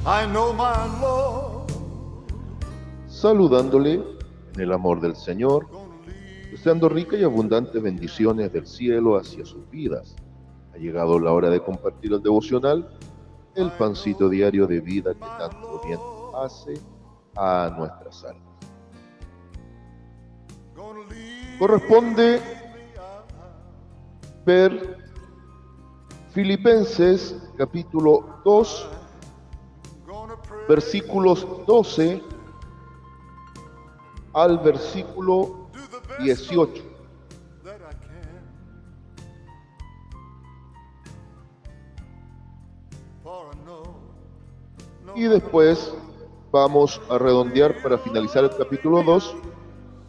I know my Lord Saludándole en el amor del Señor, deseando rica y abundante bendiciones del cielo hacia sus vidas. Ha llegado la hora de compartir el devocional, el pancito diario de vida que tanto bien hace a nuestras almas. Corresponde ver Filipenses capítulo 2, versículos 12 al versículo 18. Y después vamos a redondear para finalizar el capítulo 2,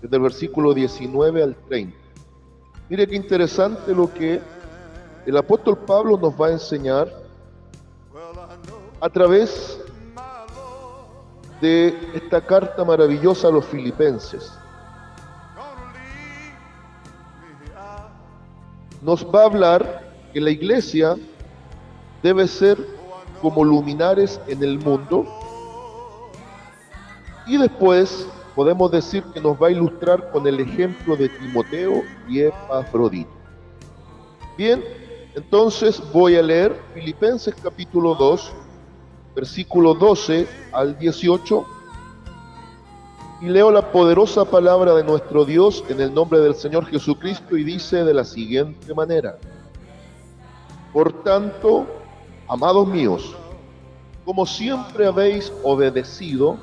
desde el versículo 19 al 30. Mire qué interesante lo que el apóstol Pablo nos va a enseñar a través de esta carta maravillosa a los filipenses. Nos va a hablar que la iglesia debe ser como luminares en el mundo, y después podemos decir que nos va a ilustrar con el ejemplo de Timoteo y Epafrodito. Bien, entonces voy a leer Filipenses capítulo 2, versículo 12 al 18, y leo la poderosa palabra de nuestro Dios en el nombre del Señor Jesucristo, y dice de la siguiente manera: Por tanto, amados míos, como siempre habéis obedecido,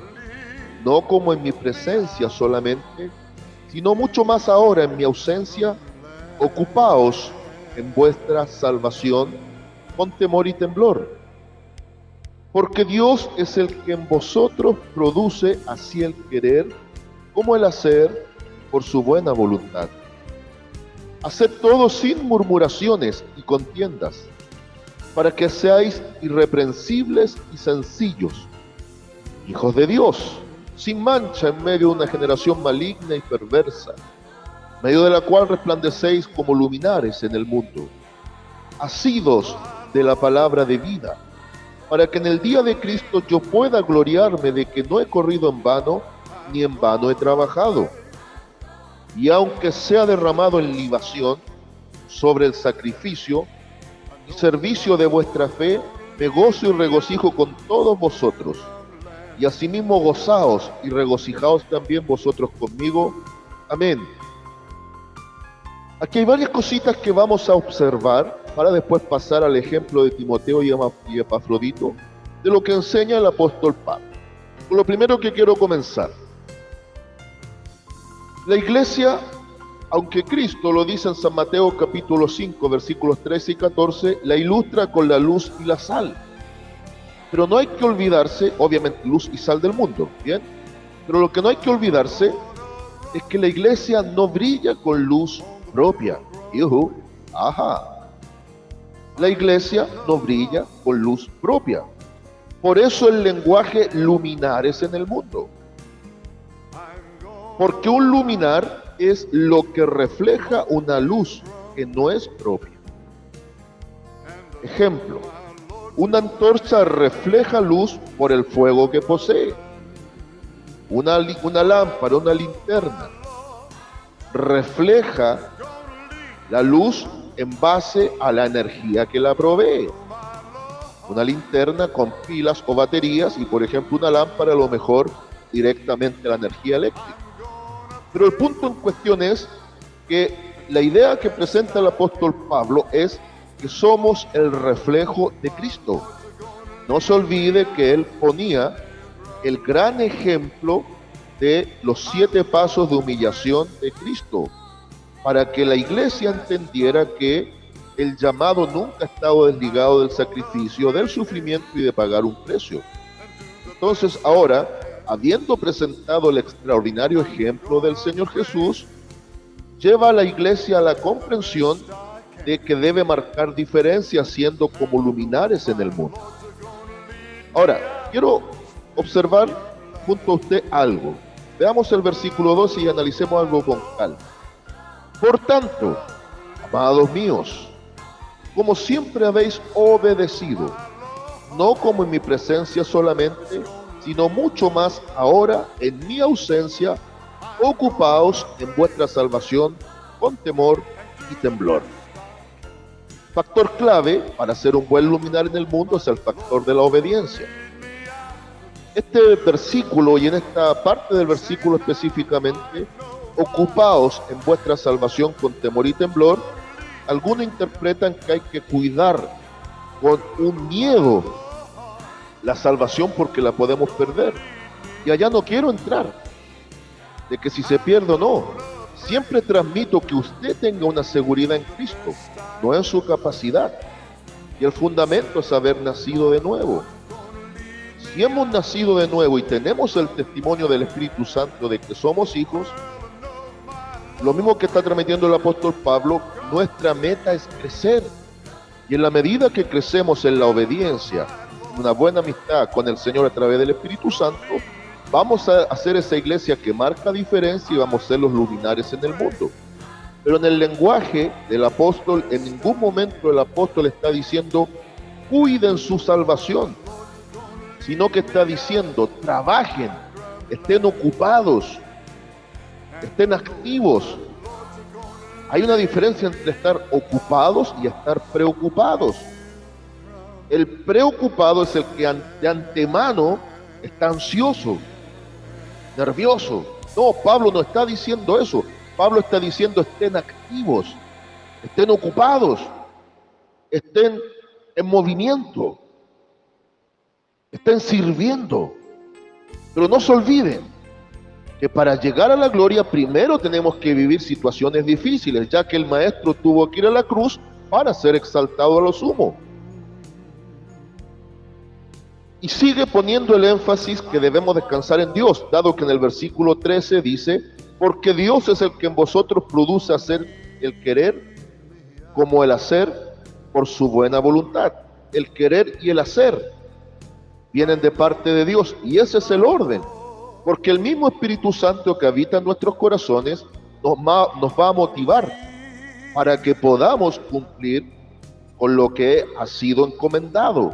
no como en mi presencia solamente, sino mucho más ahora en mi ausencia, ocupaos en vuestra salvación con temor y temblor. Porque Dios es el que en vosotros produce así el querer como el hacer por su buena voluntad. Haced todo sin murmuraciones y contiendas, para que seáis irreprensibles y sencillos, hijos de Dios, sin mancha en medio de una generación maligna y perversa, en medio de la cual resplandecéis como luminares en el mundo, asidos de la palabra de vida, para que en el día de Cristo yo pueda gloriarme de que no he corrido en vano, ni en vano he trabajado. Y aunque sea derramado en libación sobre el sacrificio y servicio de vuestra fe, me gozo y regocijo con todos vosotros. Y asimismo gozaos y regocijaos también vosotros conmigo. Amén. Aquí hay varias cositas que vamos a observar para después pasar al ejemplo de Timoteo y Epafrodito, de lo que enseña el apóstol Pablo. Con lo primero que quiero comenzar: la iglesia, aunque Cristo lo dice en San Mateo capítulo 5, versículos 13 y 14, la ilustra con la luz y la sal. Pero no hay que olvidarse, obviamente, luz y sal del mundo, ¿bien? Pero lo que no hay que olvidarse es que la iglesia no brilla con luz propia. Ajá. La iglesia no brilla con luz propia. Por eso el lenguaje luminares en el mundo. Porque un luminar es lo que refleja una luz que no es propia. Ejemplo: una antorcha refleja luz por el fuego que posee. Una lámpara, una linterna, refleja la luz en base a la energía que la provee. Una linterna con pilas o baterías, y por ejemplo una lámpara a lo mejor directamente la energía eléctrica. Pero el punto en cuestión es que la idea que presenta el apóstol Pablo es que somos el reflejo de Cristo. No se olvide que él ponía el gran ejemplo de los 7 pasos de humillación de Cristo, para que la iglesia entendiera que el llamado nunca ha estado desligado del sacrificio, del sufrimiento y de pagar un precio. Entonces ahora, habiendo presentado el extraordinario ejemplo del Señor Jesús, lleva a la iglesia a la comprensión de que debe marcar diferencia siendo como luminares en el mundo. Ahora, quiero observar junto a usted algo. Veamos el versículo 12 y analicemos algo con calma. Por tanto, amados míos, como siempre habéis obedecido, no como en mi presencia solamente, sino mucho más ahora en mi ausencia, ocupaos en vuestra salvación con temor y temblor. Factor clave para ser un buen luminar en el mundo es el factor de la obediencia. Este versículo, y en esta parte del versículo específicamente, ocupaos en vuestra salvación con temor y temblor, algunos interpretan que hay que cuidar con un miedo la salvación porque la podemos perder. Y allá no quiero entrar, de que si se pierde o no. Siempre transmito que usted tenga una seguridad en Cristo, no en su capacidad. Y el fundamento es haber nacido de nuevo. Si hemos nacido de nuevo y tenemos el testimonio del Espíritu Santo de que somos hijos, lo mismo que está transmitiendo el apóstol Pablo, nuestra meta es crecer. Y en la medida que crecemos en la obediencia, en una buena amistad con el Señor a través del Espíritu Santo, vamos a hacer esa iglesia que marca diferencia y vamos a ser los luminares en el mundo. Pero en el lenguaje del apóstol, en ningún momento el apóstol está diciendo, cuiden su salvación, sino que está diciendo, trabajen, estén ocupados, estén activos. Hay una diferencia entre estar ocupados y estar preocupados. El preocupado es el que de antemano está ansioso, nervioso. No, Pablo no está diciendo eso. Pablo está diciendo estén activos, estén ocupados, estén en movimiento, estén sirviendo. Pero no se olviden que para llegar a la gloria primero tenemos que vivir situaciones difíciles, ya que el maestro tuvo que ir a la cruz para ser exaltado a lo sumo. Y sigue poniendo el énfasis que debemos descansar en Dios, dado que en el versículo 13 dice, porque Dios es el que en vosotros produce hacer el querer como el hacer por su buena voluntad. El querer y el hacer vienen de parte de Dios y ese es el orden, porque el mismo Espíritu Santo que habita en nuestros corazones nos va a motivar para que podamos cumplir con lo que ha sido encomendado,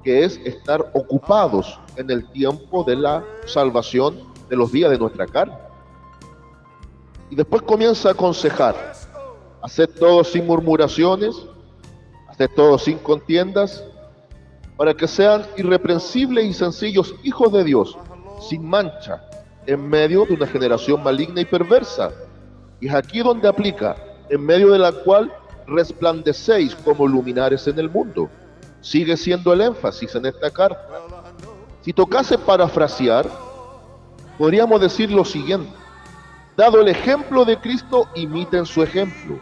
que es estar ocupados en el tiempo de la salvación de los días de nuestra carne. Y después comienza a aconsejar, haced todo sin murmuraciones, haced todo sin contiendas, para que sean irreprensibles y sencillos hijos de Dios, sin mancha, en medio de una generación maligna y perversa. Y es aquí donde aplica, en medio de la cual resplandecéis como luminares en el mundo. Sigue siendo el énfasis en esta carta. Si tocase parafrasear, podríamos decir lo siguiente: dado el ejemplo de Cristo, imiten su ejemplo.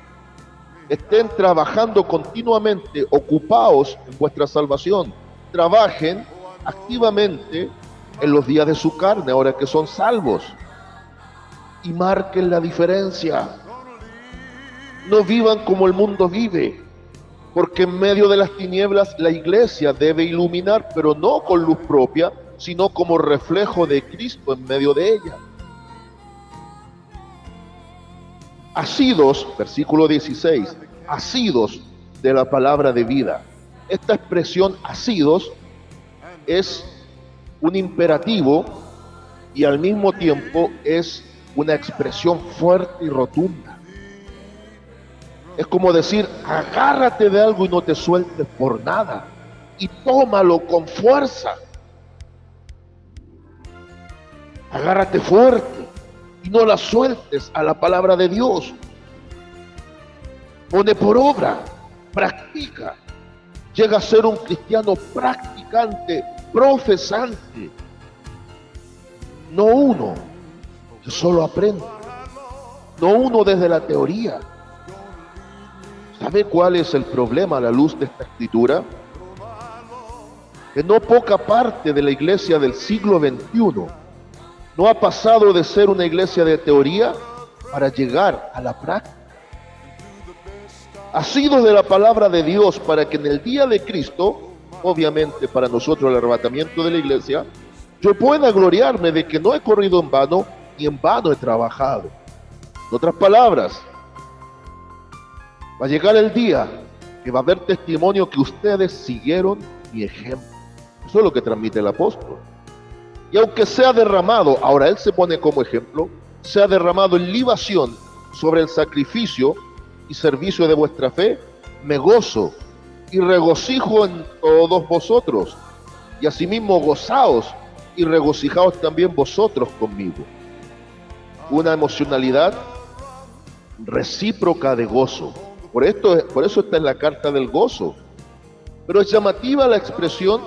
Estén trabajando continuamente, ocupaos en vuestra salvación. Trabajen activamente en los días de su carne, ahora que son salvos. Y marquen la diferencia. No vivan como el mundo vive, porque en medio de las tinieblas la iglesia debe iluminar, pero no con luz propia, sino como reflejo de Cristo en medio de ella. Asidos, versículo 16, asidos de la palabra de vida. Esta expresión asidos es un imperativo y al mismo tiempo es una expresión fuerte y rotunda. Es como decir, agárrate de algo y no te sueltes por nada, y tómalo con fuerza. Agárrate fuerte y no la sueltes a la palabra de Dios. Pone por obra, practica. Llega a ser un cristiano practicante, profesante. No uno que solo aprende, no uno desde la teoría. ¿Sabe cuál es el problema a la luz de esta escritura? Que no poca parte de la iglesia del siglo XXI no ha pasado de ser una iglesia de teoría para llegar a la práctica. Ha sido de la palabra de Dios para que en el día de Cristo, obviamente para nosotros el arrebatamiento de la iglesia, yo pueda gloriarme de que no he corrido en vano ni en vano he trabajado. En otras palabras, va a llegar el día que va a haber testimonio que ustedes siguieron mi ejemplo. Eso es lo que transmite el apóstol. Y aunque sea derramado, ahora él se pone como ejemplo, sea derramado en libación sobre el sacrificio y servicio de vuestra fe, me gozo y regocijo en todos vosotros, y asimismo gozaos y regocijaos también vosotros conmigo. Una emocionalidad recíproca de gozo. Por eso está en la carta del gozo. Pero es llamativa la expresión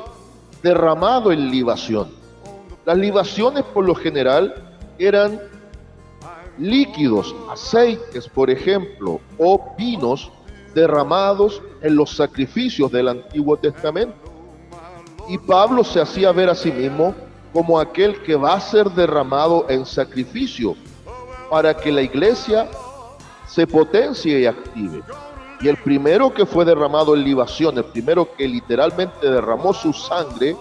derramado en libación. Las libaciones por lo general eran líquidos, aceites, por ejemplo, o vinos derramados en los sacrificios del Antiguo Testamento. Y Pablo se hacía ver a sí mismo como aquel que va a ser derramado en sacrificio para que la iglesia se potencie y active. Y el primero que fue derramado en libación, el primero que literalmente derramó su sangre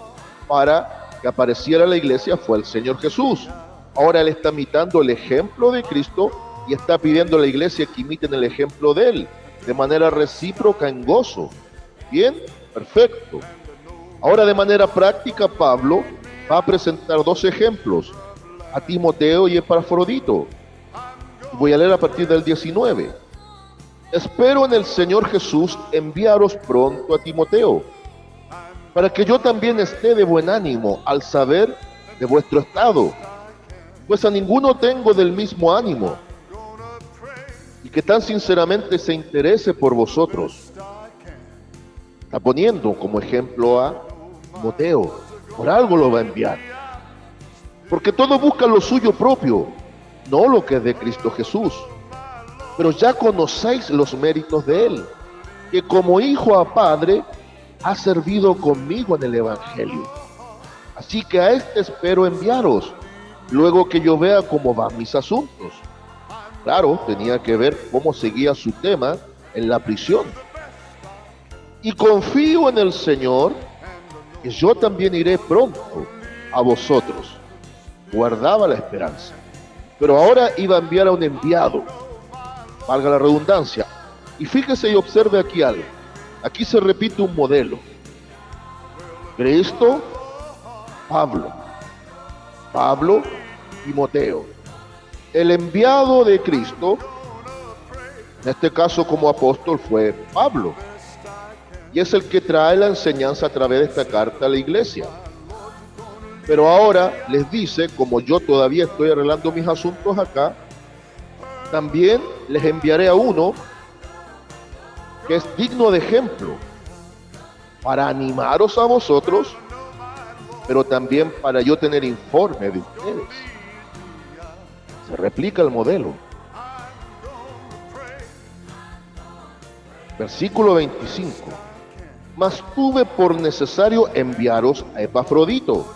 para que apareciera la iglesia, fue el Señor Jesús. Ahora él está imitando el ejemplo de Cristo y está pidiendo a la iglesia que imiten el ejemplo de él, de manera recíproca en gozo. Bien, perfecto. Ahora de manera práctica Pablo va a presentar dos ejemplos, a Timoteo y Epafrodito. Voy a leer a partir del 19. Espero en el Señor Jesús enviaros pronto a Timoteo, para que yo también esté de buen ánimo al saber de vuestro estado, pues a ninguno tengo del mismo ánimo, y que tan sinceramente se interese por vosotros. Está poniendo como ejemplo a Timoteo, por algo lo va a enviar, porque todos buscan lo suyo propio, no lo que es de Cristo Jesús. Pero ya conocéis los méritos de él, que como hijo a padre ha servido conmigo en el Evangelio. Así que a este espero enviaros, luego que yo vea cómo van mis asuntos. Claro, tenía que ver cómo seguía su tema en la prisión. Y confío en el Señor, que yo también iré pronto a vosotros. Guardaba la esperanza. Pero ahora iba a enviar a un enviado, valga la redundancia. Y fíjese y observe aquí algo. Aquí se repite un modelo. Cristo, Pablo, Timoteo. El enviado de Cristo, en este caso como apóstol, fue Pablo. Y es el que trae la enseñanza a través de esta carta a la iglesia. Pero ahora les dice, como yo todavía estoy arreglando mis asuntos acá, también les enviaré a uno que es digno de ejemplo para animaros a vosotros, pero también para yo tener informe de ustedes. Se replica el modelo. Versículo 25. Mas tuve por necesario enviaros a Epafrodito.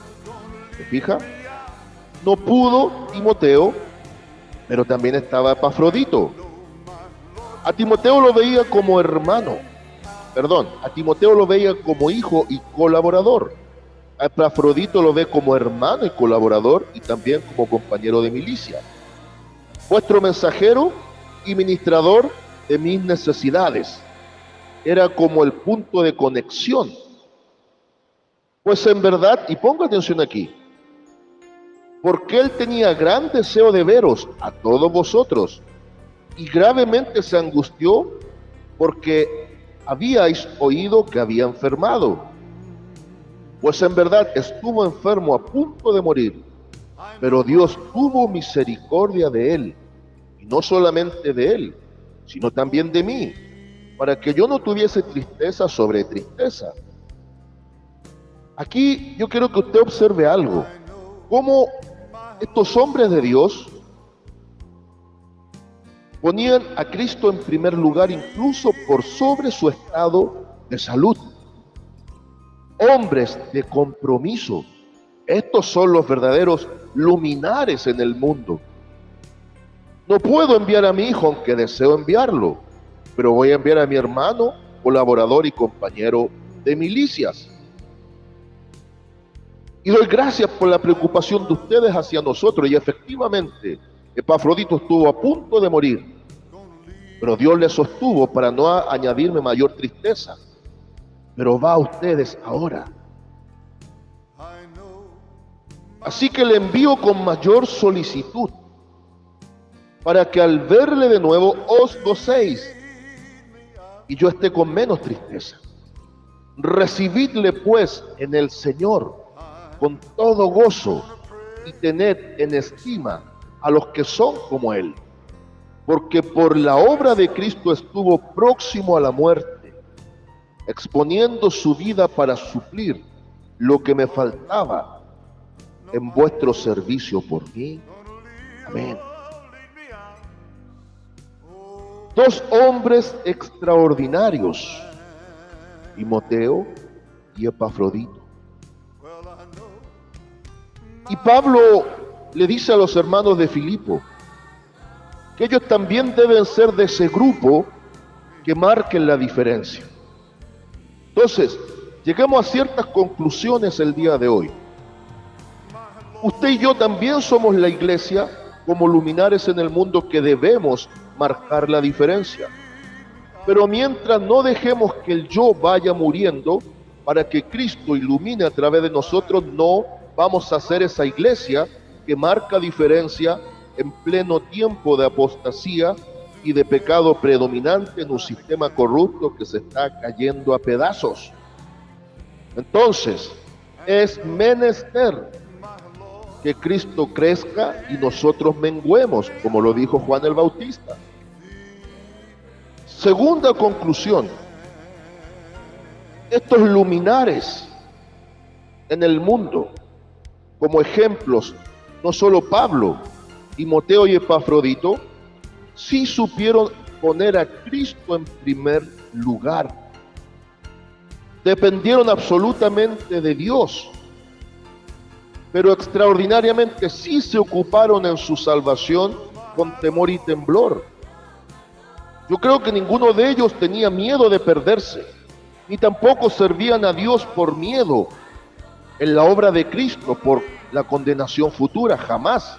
¿Se fija? No pudo Timoteo, pero también estaba Epafrodito. A Timoteo lo veía como hermano, a Timoteo lo veía como hijo y colaborador. A Epafrodito lo ve como hermano y colaborador y también como compañero de milicia. Vuestro mensajero y ministrador de mis necesidades. Era como el punto de conexión. Pues en verdad, y ponga atención aquí, porque él tenía gran deseo de veros a todos vosotros, y gravemente se angustió porque habíais oído que había enfermado. Pues en verdad estuvo enfermo a punto de morir, pero Dios tuvo misericordia de él, y no solamente de él, sino también de mí, para que yo no tuviese tristeza sobre tristeza. Aquí yo quiero que usted observe algo, cómo estos hombres de Dios ponían a Cristo en primer lugar incluso por sobre su estado de salud. Hombres de compromiso. Estos son los verdaderos luminares en el mundo. No puedo enviar a mi hijo aunque deseo enviarlo, pero voy a enviar a mi hermano, colaborador y compañero de milicias. Y doy gracias por la preocupación de ustedes hacia nosotros. Y efectivamente, Epafrodito estuvo a punto de morir, pero Dios le sostuvo para no añadirme mayor tristeza. Pero va a ustedes ahora. Así que le envío con mayor solicitud, para que al verle de nuevo os gocéis y yo esté con menos tristeza. Recibidle pues en el Señor con todo gozo y tened en estima a los que son como Él, porque por la obra de Cristo estuvo próximo a la muerte, exponiendo su vida para suplir lo que me faltaba en vuestro servicio por mí. Amén. Dos hombres extraordinarios, Timoteo y Epafrodito. Y Pablo le dice a los hermanos de Filipo que ellos también deben ser de ese grupo que marquen la diferencia. Entonces, llegamos a ciertas conclusiones el día de hoy. Usted y yo también somos la iglesia como luminares en el mundo que debemos marcar la diferencia. Pero mientras no dejemos que el yo vaya muriendo para que Cristo ilumine a través de nosotros, no vamos a ser esa iglesia que marca diferencia en pleno tiempo de apostasía y de pecado predominante en un sistema corrupto que se está cayendo a pedazos. Entonces, es menester que Cristo crezca y nosotros menguemos, como lo dijo Juan el Bautista. Segunda conclusión, estos luminares en el mundo, como ejemplos, no solo Pablo, Timoteo y Epafrodito, sí supieron poner a Cristo en primer lugar. Dependieron absolutamente de Dios, pero extraordinariamente sí se ocuparon en su salvación con temor y temblor. Yo creo que ninguno de ellos tenía miedo de perderse, ni tampoco servían a Dios por miedo en la obra de Cristo, por la condenación futura, jamás.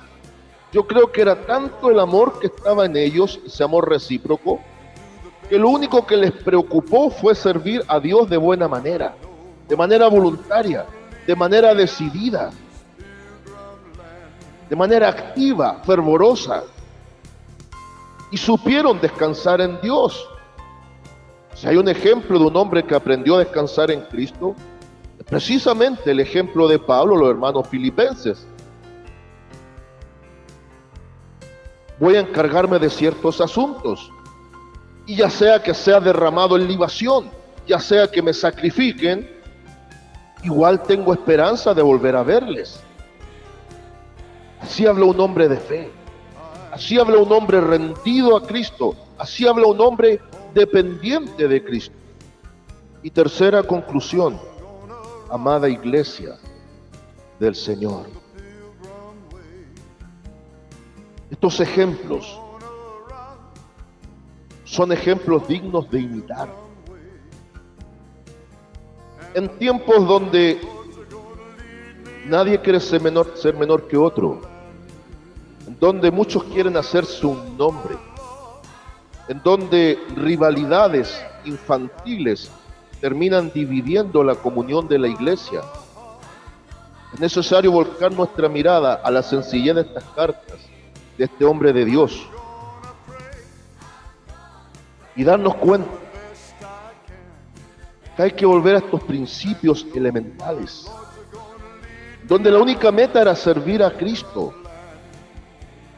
Yo creo que era tanto el amor que estaba en ellos, ese amor recíproco, que lo único que les preocupó fue servir a Dios de buena manera, de manera voluntaria, de manera decidida, de manera activa, fervorosa, y supieron descansar en Dios. Si hay un ejemplo de un hombre que aprendió a descansar en Cristo, es precisamente el ejemplo de Pablo, los hermanos filipenses. Voy a encargarme de ciertos asuntos, y ya sea que sea derramado en libación, ya sea que me sacrifiquen, igual tengo esperanza de volver a verles. Así habla un hombre de fe, así habla un hombre rendido a Cristo, así habla un hombre dependiente de Cristo. Y tercera conclusión, amada iglesia del Señor, estos ejemplos son ejemplos dignos de imitar. En tiempos donde nadie quiere ser menor que otro, en donde muchos quieren hacerse un nombre, en donde rivalidades infantiles terminan dividiendo la comunión de la iglesia, es necesario volcar nuestra mirada a la sencillez de estas cartas de este hombre de Dios y darnos cuenta que hay que volver a estos principios elementales, donde la única meta era servir a Cristo,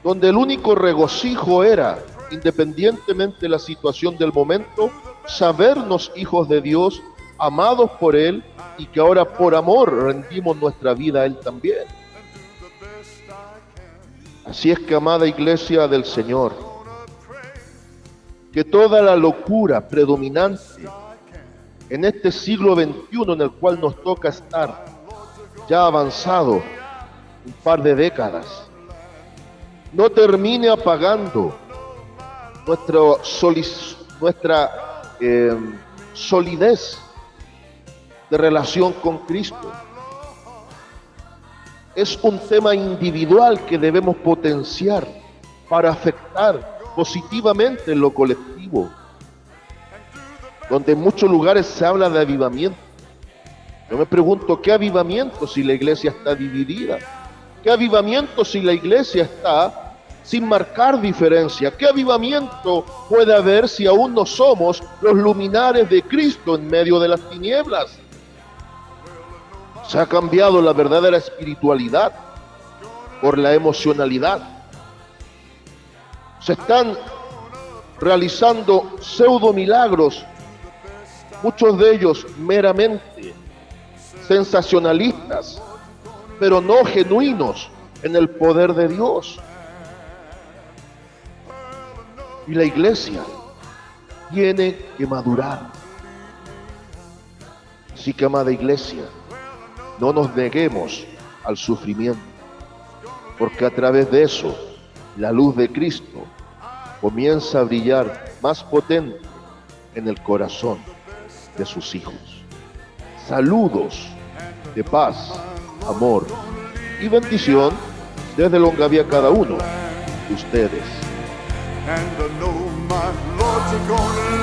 donde el único regocijo era, independientemente de la situación del momento, sabernos hijos de Dios, amados por Él, y que ahora por amor rendimos nuestra vida a Él también. Así es que, amada iglesia del Señor, que toda la locura predominante en este siglo XXI en el cual nos toca estar, ya avanzado un par de décadas, no termine apagando nuestra solidez de relación con Cristo. Es un tema individual que debemos potenciar para afectar positivamente en lo colectivo, donde en muchos lugares se habla de avivamiento. Yo me pregunto, ¿qué avivamiento si la iglesia está dividida? ¿Qué avivamiento si la iglesia está sin marcar diferencia? ¿Qué avivamiento puede haber si aún no somos los luminares de Cristo en medio de las tinieblas? Se ha cambiado la verdadera espiritualidad por la emocionalidad. Se están realizando pseudo milagros, muchos de ellos meramente sensacionalistas, pero no genuinos en el poder de Dios. Y la iglesia tiene que madurar. Así que, amada iglesia, no nos neguemos al sufrimiento, porque a través de eso la luz de Cristo comienza a brillar más potente en el corazón de sus hijos. Saludos de paz, amor y bendición desde Longavía a cada uno de ustedes. And I know my Lord's gonna